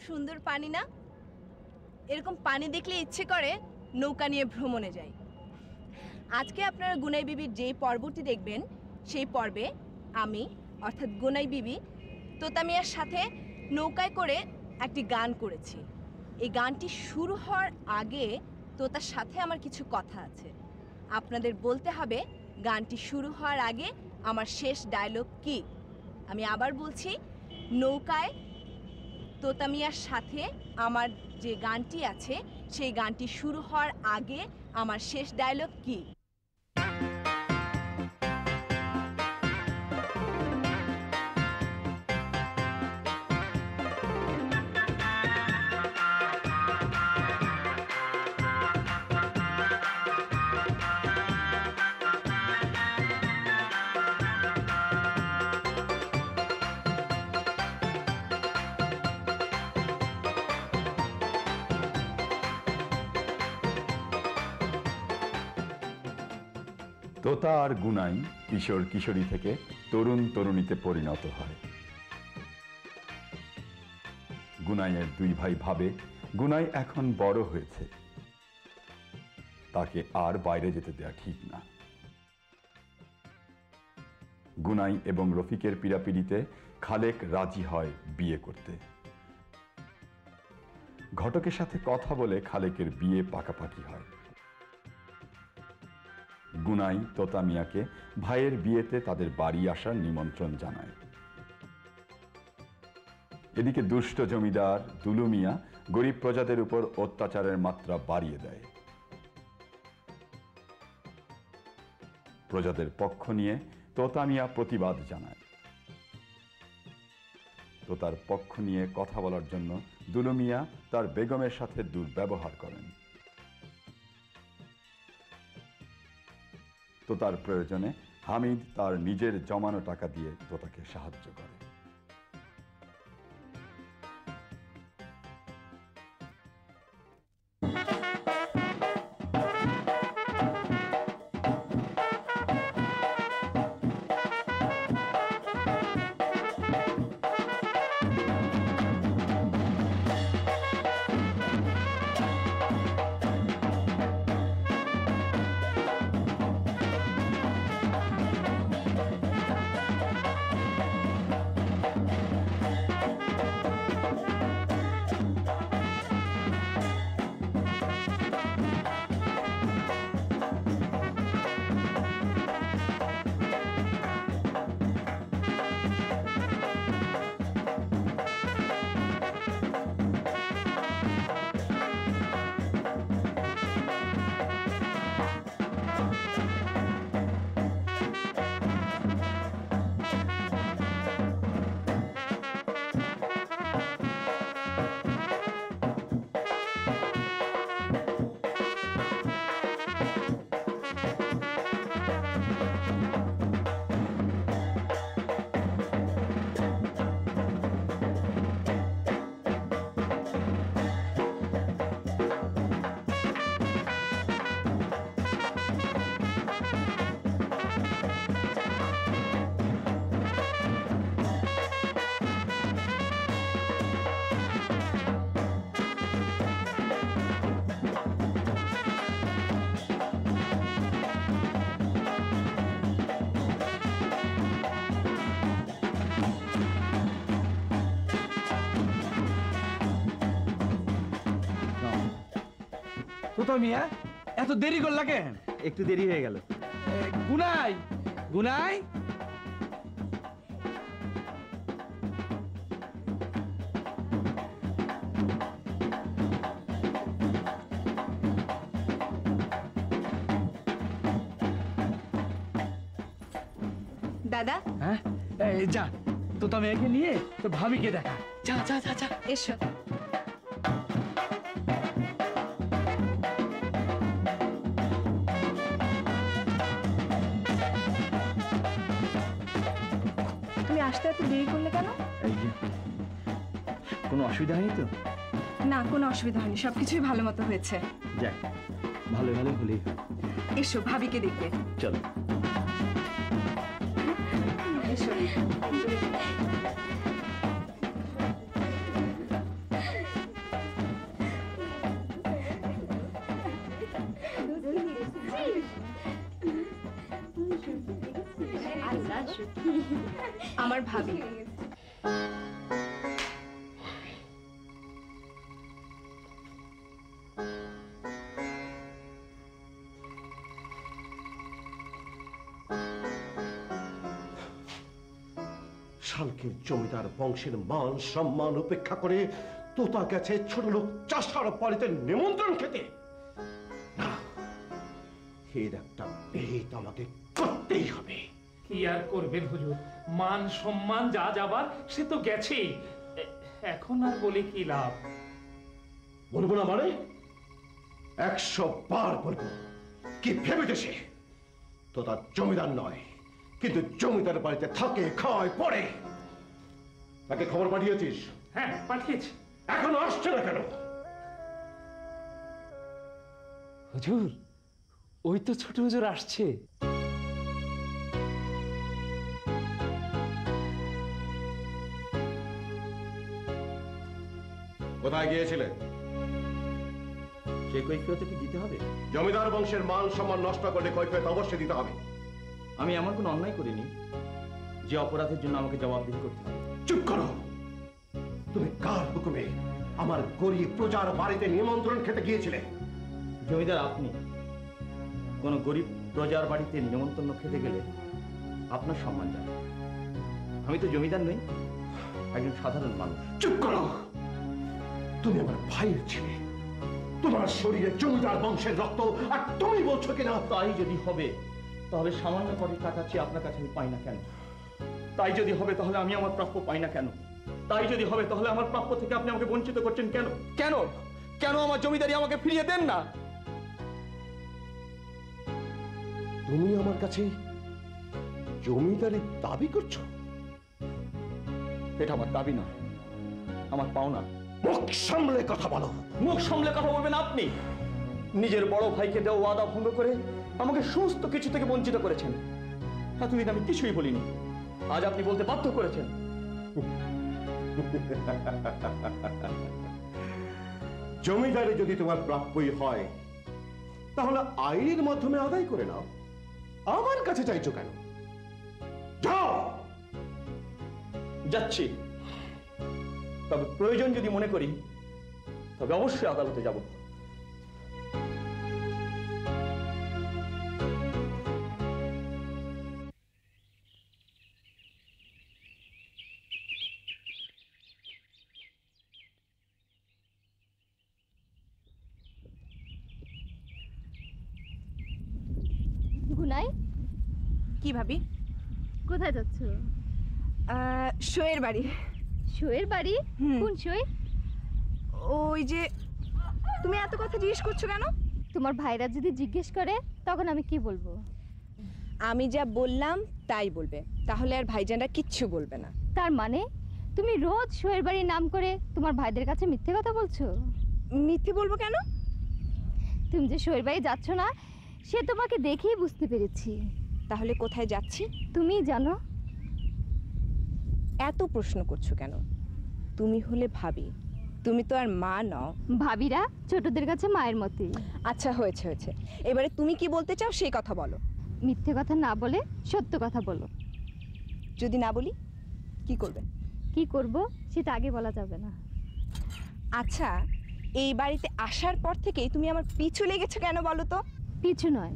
সুন্দর পানি না? এরকম পানি দেখলে ইচ্ছে করে নৌকা নিয়ে ভ্রমণে যাই। আজকে আপনারা গুনাই বিবির যেই পর্বটি দেখবেন, সেই পর্বে আমি অর্থাৎ গুনাই বিবি তোতা মিয়ার সাথে নৌকায় করে একটি গান করেছি। এই গানটি শুরু হওয়ার আগে তোতার সাথে আমার কিছু কথা আছে। আপনাদের বলতে হবে গানটি শুরু হওয়ার আগে আমার শেষ ডায়লগ কি। আমি আবার বলছি, নৌকায় তোতা মিয়ার সাথে আমার যে গানটি আছে সেই গানটি শুরু হওয়ার আগে আমার শেষ ডায়লগ কি। তোতা আর গুনাই কিশোর কিশোরী থেকে তরুণ তরুণীতে পরিণত হয়। গুনাইয়ের দুই ভাই ভাবে গুনাই এখন বড় হয়েছে, তাকে আর বাইরে যেতে দেয়া ঠিক না। গুনাই এবং রফিকের পীড়াপিড়িতে খালেক রাজি হয় বিয়ে করতে। ঘটকের সাথে কথা বলে খালেকের বিয়ে পাকাপাকি হয়। গুনাই তোতা মিয়াকে ভাইয়ের বিয়েতে তাদের বাড়ি আসার নিমন্ত্রণ জানায়। এদিকে দুষ্ট জমিদার দুলু মিয়া গরিব প্রজাদের উপর অত্যাচারের মাত্রা বাড়িয়ে দেয়। প্রজাদের পক্ষ নিয়ে তোতা মিয়া প্রতিবাদ জানায়। তোতার পক্ষ নিয়ে কথা বলার জন্য দুলু মিয়া তার বেগমের সাথে দুর্ব্যবহার করেন। তোতার প্রয়োজনে হামিদ তার নিজের জমানো টাকা দিয়ে তোতাকে সাহায্য করে। তোতা মিয়া এত দেরি করলা কেন? একটু দেরি হয়ে গেল। গুনাই গুনাই দাদা, হ্যাঁ যা তোতা মিয়াকে নিয়ে তো ভাবিকে দেখা। যা যা যা যা এসো। তুমি আসতে এত দেরি করলে কেন? কোনো অসুবিধা হয়নি তো? না, কোনো অসুবিধা হয়নি, সবকিছুই ভালো মতো হয়েছে। যাক, ভালো ভালো হলেই হয়। এসো, ভাবিকে দেখবে। চলো। এসো। আমার ভাবি। শালকের জমিদার বংশের মান সম্মান উপেক্ষা করে তোতা গেছে ছোট লোক চাষার বাড়িতে নিমন্ত্রণ খেতে। না, এর একটা বিহিত আমাকে করতেই হবে। কি আর করবেন হুজুর, মান সম্মান যা যাবার সে তো গেছেই, এখন আর বলে কি লাভ? বলবো না মানে 100 বার বলবো। কি ভেবেছে সে তোতা জমিদার নয়, কিন্তু জমিদার বাড়িতে থাকে, খায়, পড়ে। তাকে খবর পাঠিয়েছিস? হ্যাঁ পাঠিয়েছি। এখনো আসছে না কেন? হুজুর ওই তো ছোট হুজুর আসছে। কোথায় গিয়েছিলে? সে কৈফিয়ত কি দিতে হবে? জমিদার বংশের মান সম্মান নষ্ট করলে কৈফিয়ত অবশ্যই দিতে হবে। আমি এমন কোনো অন্যায় করিনি যে অপরাধের জন্য আমাকে জবাবদিহি করতে হবে। চুপ করো। তুমি কার হুকুমে আমার গরিব প্রজার বাড়িতে নিমন্ত্রণ খেতে গিয়েছিলে? জমিদার আপনি কোনো গরিব প্রজার বাড়িতে নিমন্ত্রণ খেতে গেলে আপনার সম্মান যায়। আমি তো জমিদার নই, একজন সাধারণ মানুষ। চুপ করো। তুমি আমার ভাইয়ের ছেলে, তোমার শরীরে জমিদার বংশের রক্ত, আর তুমি বলছো কিনা? তাই যদি হবে তাহলে সামান্য কটি টাকা চেয়ে আপনার কাছে আমি পাই না কেন? তাই যদি হবে তাহলে আমি আমার প্রাপ্য পাই না কেন? তাই যদি হবে তাহলে আমার প্রাপ্য থেকে আপনি আমাকে বঞ্চিত করছেন কেন? কেন কেন আমার জমিদারি আমাকে ফিরিয়ে দেন না? তুমি আমার কাছে জমিদারি দাবি করছো? এটা আমার দাবি নয়, আমার পাওনা। মুখ সামলে কথা বলো। মুখ সামলে কথা বলবেন আপনি? নিজের বড় ভাইকে দেওয়া ওয়াদা ভঙ্গ করে আমাকে সমস্ত কিছু থেকে বঞ্চিত করেছেন। এতদিন আমি কিছুই বলিনি, আজ আপনি বলতে বাধ্য করেছেন। জমিদারি যদি তোমার প্রাপ্যই হয় তাহলে আইনের মাধ্যমে আদায় করে নাও। আমার কাছে চাইছো কেন? যাও। যাচ্ছি, তবে প্রয়োজন যদি মনে করি তবে অবশ্যই আদালতে যাব। গুনাই, কি ভাবি? কোথায় যাচ্ছ? শোয়ের বাড়ি। শোয়ের বাড়ি? হুম। কোন শোয়? ওই যে, তুমি এত কথা জিজ্ঞেস করছো কেন? তোমার ভাইরা যদি জিজ্ঞেস করে তখন আমি কি বলবো? আমি যা বললাম তাই বলবে, তাহলে আর ভাইজানরা কিচ্ছু বলবে না। তার মানে তুমি রোজ শোয়ের বাড়ির নাম করে তোমার ভাইদের কাছে মিথ্যে কথা বলছো? মিথ্যে বলবো কেন? তুমি যে শোয়ের বাড়ি যাচ্ছ না সে তোমাকে দেখেই বুঝতে পেরেছি। তাহলে কোথায় যাচ্ছি? তুমিই জানো। এত প্রশ্ন করছো কেন? তুমি হলে ভাবি, তুমি তো আর মা নও। ভাবিরা ছোটদের কাছে মায়ের মতোই। আচ্ছা হয়েছে হয়েছে, এবারে তুমি কি বলতে চাও সেই কথা বলো। মিথ্যে কথা না বলে সত্য কথা বলো। যদি না বলি কি করবে? কি করব সেটা আগে বলা যাবে না। আচ্ছা, এই বাড়িতে আসার পর থেকেই তুমি আমার পিছু লেগেছো কেন বলো তো? কিছু নয়,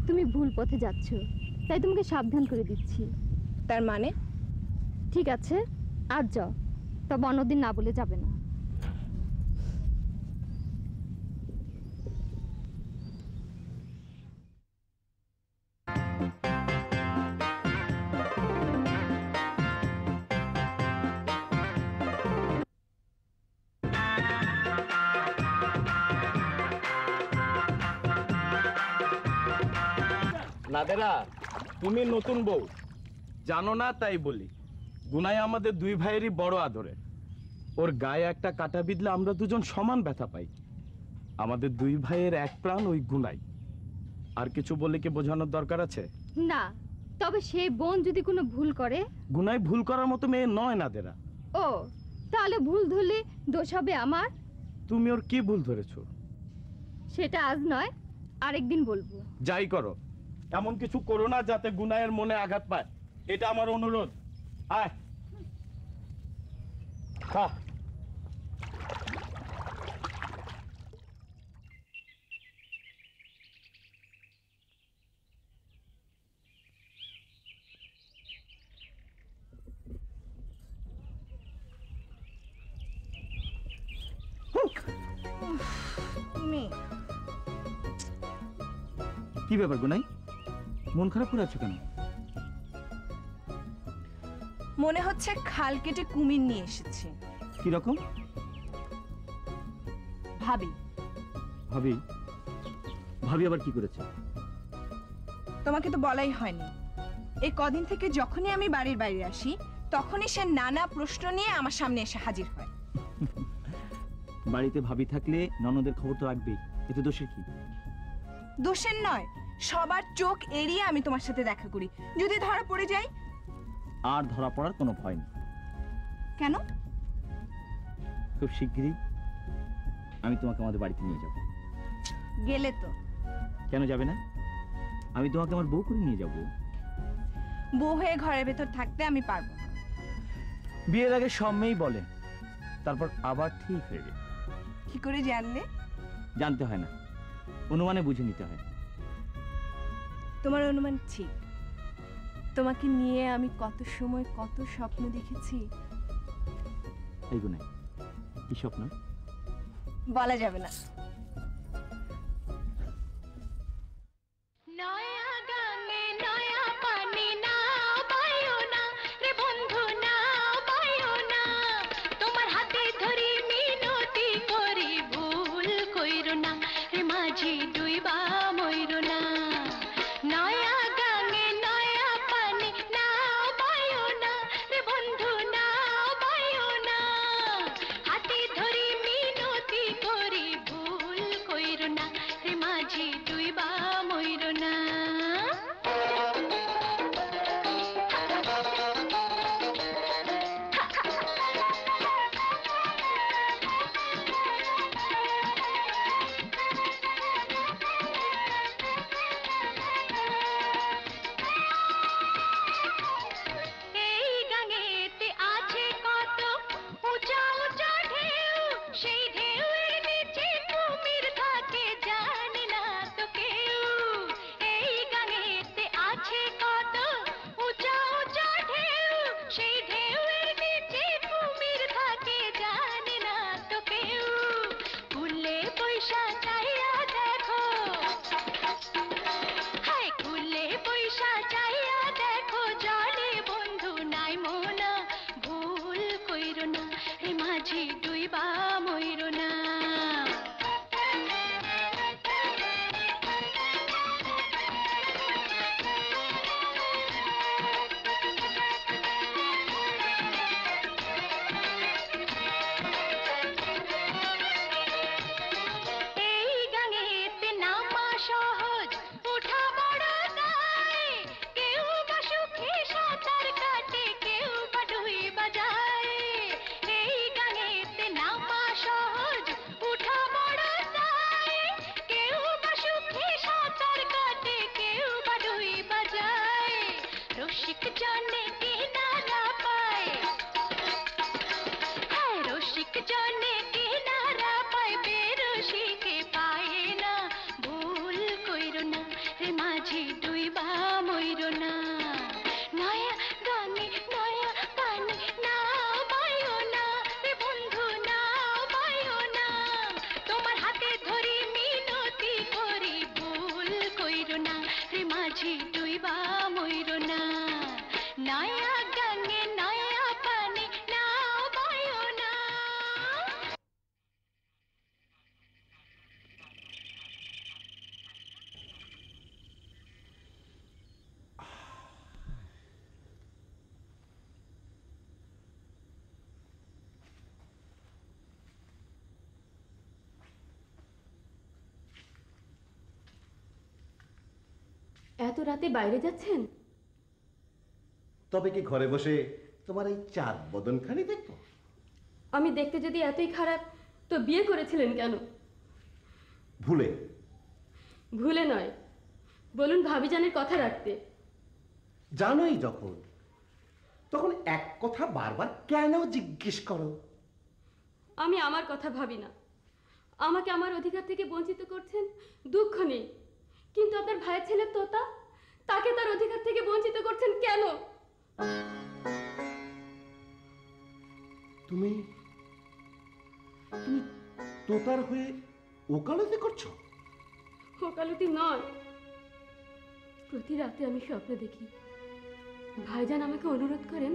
তুমি ভুল পথে যাচ্ছ, তাই তোমাকে সাবধান করে দিচ্ছি। তার মানে? ঠিক আছে, আজ যাও, তবে অন্যদিন না বলে যাবে না। নাদেরা, তুমি নতুন বউ, জানো না তাই বলি। গুনাই আমাদের দুই ভাইয়েরই বড় আদরে। ওর গায়ে একটা কাটা বিঁধলে আমরা দুজন সমান ব্যথা পাই। আমাদের দুই ভাইয়ের এক প্রাণ ওই গুনাই। আর কিছু বলে কি বোঝানোর দরকার আছে? না, তবে সেই বোন যদি কোনো ভুল করে? গুনাই ভুল করার মতো মেয়ে নয় নাদেরা। ও, তাহলে ভুল ধরলে দোষ হবে আমার? তুমি ওর কি ভুল ধরেছো? সেটা আজ নয়, আরেকদিন বলবো। যাই করো, এমন কিছু করো না যাতে গুনাইয়ের মনে আঘাত পায়। এটা আমার অনুরোধ। আয় খা। তুমি কি ব্যাপার গুনাই, মন খারাপ করে আছো কেন? মনে হচ্ছে খাল কেটে কুমির নিয়ে এসেছি। কি রকম? ভাবি, ভাবি? ভাবি আবার কি করেছে? তোমাকে তো বলাই হয়নি, এই কদিন থেকে যখনই আমি বাড়ির বাইরে আসি তখনই সে নানা প্রশ্ন নিয়ে আমার সামনে এসে হাজির হয়। বাড়িতে ভাবি থাকলে ননদের খবর তো রাখবেই, এতে দোষের কি? দোষের নয়, সবার চোখ এড়িয়ে আমি তোমার সাথে দেখা করি। যদি ধরা পড়ে যাই? আর ধরা পড়ার কোনো ভয় নেই। কেন? খুব শিগগিরই আমি তোমাকে আমাদের বাড়িতে নিয়ে যাব। গেলে তো? কেন যাবে না? আমি তোমাকে আমার বউ করে নিয়ে যাব। বউ হয়ে ঘরের ভেতর থাকতে আমি পারবো না। বিয়ের আগে সব মেয়েই বলে, তারপর আবার ঠিক হয়ে যায়। কি করে জানলে? জানতে হয় না, অনুমানে বুঝে নিতে হয়। তোমার অনুমান ঠিক। তোমাকে নিয়ে আমি কত সময় কত স্বপ্ন দেখেছি। এই গুনাই, কি স্বপ্ন? বলা যাবে না। নয়া গানে নয়া পানি না পায়ো না রে বন্ধু না পায়ো না, তোমার হাতে ধরি মিনতি করি ভুল কইরো না রে মাঝি ডুইবা মইরো না। নয়া গানে নয়া পানি না পায়ো না রে বন্ধু না পায়ো না, হাতে ধরি মিনতি করি ভুল কইরো না রে মাঝি ডুইবা মইরো না। এই গাঙেতে আছে কত উঁচা উঁচা ঢেউ, সেই ঢেউয়ের নিচে কুমির থাকে জানে না তো কেউ। এই গাঙেতে আছে কত উঁচা উঁচা ঢেউ, সেই ঢেউয়ের নিচে কুমির থাকে জানে না তো কেউ। খুলে পয়সা চাইয়া দেখো, হায় খুলে পয়সা চাইয়া দেখো, জলে বন্ধু নাই মোনা ভুল কইরো না রে মাঝি ডুইবা মইরো না। এই গাঙেতে নামা সহজ, ওঠা বড় দায়, কেউ বা সুখে সাঁতার কাটে, কেউ বা ডুইবা যায়। এই গাঙেতে নামা সহজ, ওঠা বড় দায়, কেউ বা সুখে সাঁতার কাটে, কেউ বা ডুইবা যায়। রসিক জনে কিনারা পায়, হ্যাঁ রসিক জনে কিনারা পায়, বেরসিকে পায় না ভুল কইরো না রে মাঝি ডুইবা মইরো না। নয়া গানে নয়া পানি না পায়ো না রে বন্ধু না পায়ো না, তোমার হাতে ধরি মিনতি করি ভুল কইরো না রে মাঝি ডুইবা মইরো না। নয়া গানে নয়া পানি না পায়ো না। এত রাতে বাইরে যাচ্ছেন? তবে কি ঘরে বসে তোমার এই চাঁদ বদনখানি দেখবো? আমি দেখতে যদি এতই খারাপ তো বিয়ে করেছিলেন কেন? ভুলে। ভুলে নয়, বলুন ভাবিজানের কথা রাখতে। জানোই যখন তখন এক কথা বারবার কেন জিজ্ঞেস করো? আমি আমার কথা ভাবি না। আমাকে আমার অধিকার থেকে বঞ্চিত করছেন, দুঃখ নেই, কিন্তু আপনার ভাইয়ের ছেলে তোতা, তাকে তার অধিকার থেকে বঞ্চিত করছেন কেন? তুমি তুমি তোতার হয়ে ওকালতি করছো? ওকালতি নয়, প্রতি রাতে আমি স্বপ্ন দেখি ভাইজান আমাকে অনুরোধ করেন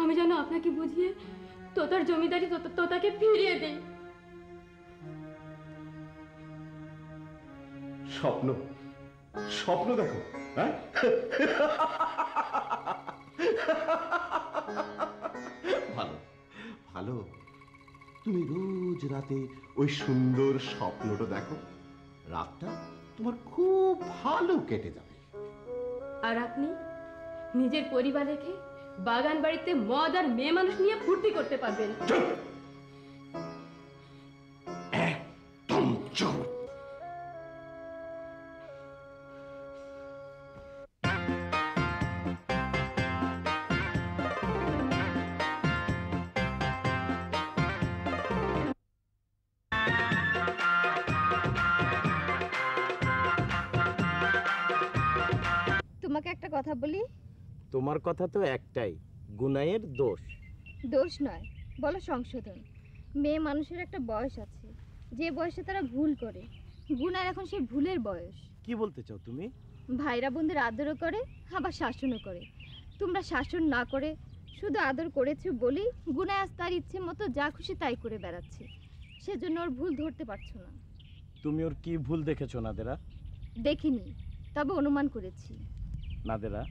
আমি যেন আপনাকে বুঝিয়ে তোতার জমিদারি তোতাকে ফিরিয়ে দেই। স্বপ্ন স্বপ্ন দেখো, হ্যাঁ? ভালো ভালো, তুমি রোজ রাতে ওই সুন্দর স্বপ্নটা দেখো, রাতটা তোমার খুব ভালো কেটে যাবে। আর আপনি নিজের পরিবার রেখে বাগান বাড়িতে মদ আর মেয়ে মানুষ নিয়ে ফুর্তি করতে পারবেন। একদম চুপ। তোমাকে একটা কথা বলি। তোমার কথা তো একটাই, গুনাইয়ের দোষ। দোষ নয়, বলো সংশোধন। মেয়ে মানুষের একটা বয়স আছে, যে বয়সে তারা ভুল করে। গুনার এখন সেই ভুলের বয়স। কি বলতে চাও তুমি? ভাইরা বোনদের আদরও করে, আবার শাসনও করে। তোমরা শাসন না করে শুধু আদর করেছো বলেই গুনায় আজ তার ইচ্ছে মতো যা খুশি তাই করে বেড়াচ্ছে। সেজন্য ওর ভুল ধরতে পারছো না। তুমি ওর কি ভুল দেখেছো নাদেরা? দেখিনি, তবে অনুমান করেছি। নাদেরা,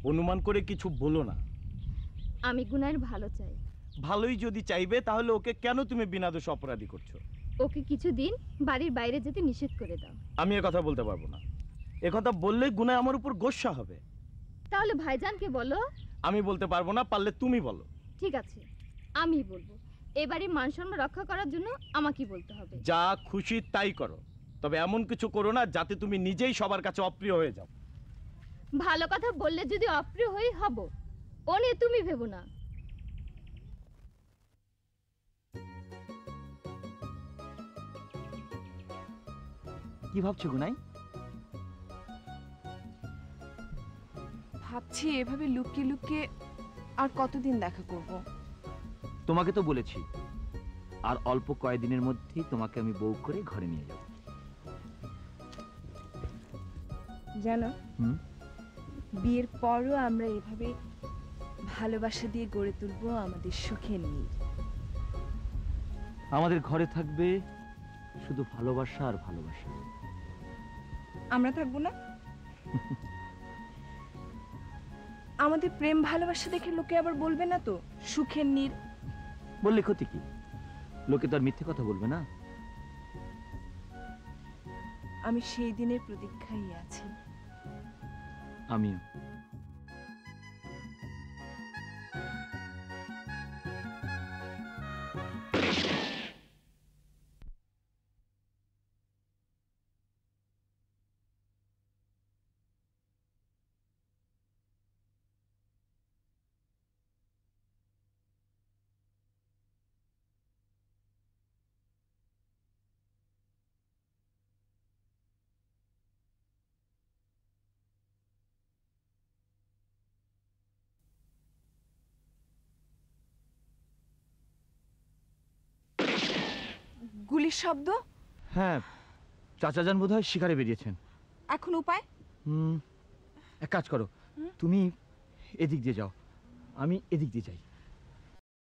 অনুমান করে কিছু বলো না। আমি গুনায়ের ভালো চাই। ভালোই যদি চাইবে তাহলে ওকে কেন তুমি বিনা দোষে অপরাধী করছো? ওকে কিছুদিন বাড়ির বাইরে যেতে নিষেধ করে দাও। আমি কথা বলতে পারবো না। কথা বললে গুনায় আমার উপর গোস্বা হবে। তাহলে ভাইজানকে বলো। আমি বলতে পারবো না, পারলে তুমি বলো। ঠিক আছে, আমি বলবো। এই বাড়ির মান সম্মান রক্ষা করার জন্য আমাকেই বলতে হবে। যা খুশি তাই করো, তবে এমন কিছু করো না যাতে তুমি নিজেই সবার কাছে অপ্রিয় হয়ে যাও। ভালো কথা বললে যদি অপ্রিয় হই হব, ও নিয়ে তুমি ভেবো না। কি ভাবছো গুনাই? ভাবছি এভাবে লুকিয়ে লুকিয়ে আর কতদিন দেখা করব। তোমাকে তো বলেছি, আর অল্প কয়েকদিনের মধ্যেই তোমাকে আমি বউ করে ঘরে নিয়ে যাব। জানো, বিয়ের পরও আমরা এভাবে ভালোবাসা দিয়ে গড়ে তুলবো আমাদের সুখের নীড়। আমাদের ঘরে থাকবে শুধু ভালোবাসা আর ভালোবাসা। আমরা থাকবো না? আমাদের প্রেম ভালোবাসা দেখে লোকে আবার বলবে না তো সুখের নীড়? বললে ক্ষতি কি? লোকে তো আর মিথ্যে কথা বলবে না। আমি সেই দিনের প্রতীক্ষায় আছি। আমিও। গুলির শব্দ। হ্যাঁ, চাচা যান বোধহয় শিকারে বেরিয়েছেন। এখন উপায়? এক কাজ করো, তুমি এদিক দিয়ে যাও, আমি এদিক দিয়ে যাই।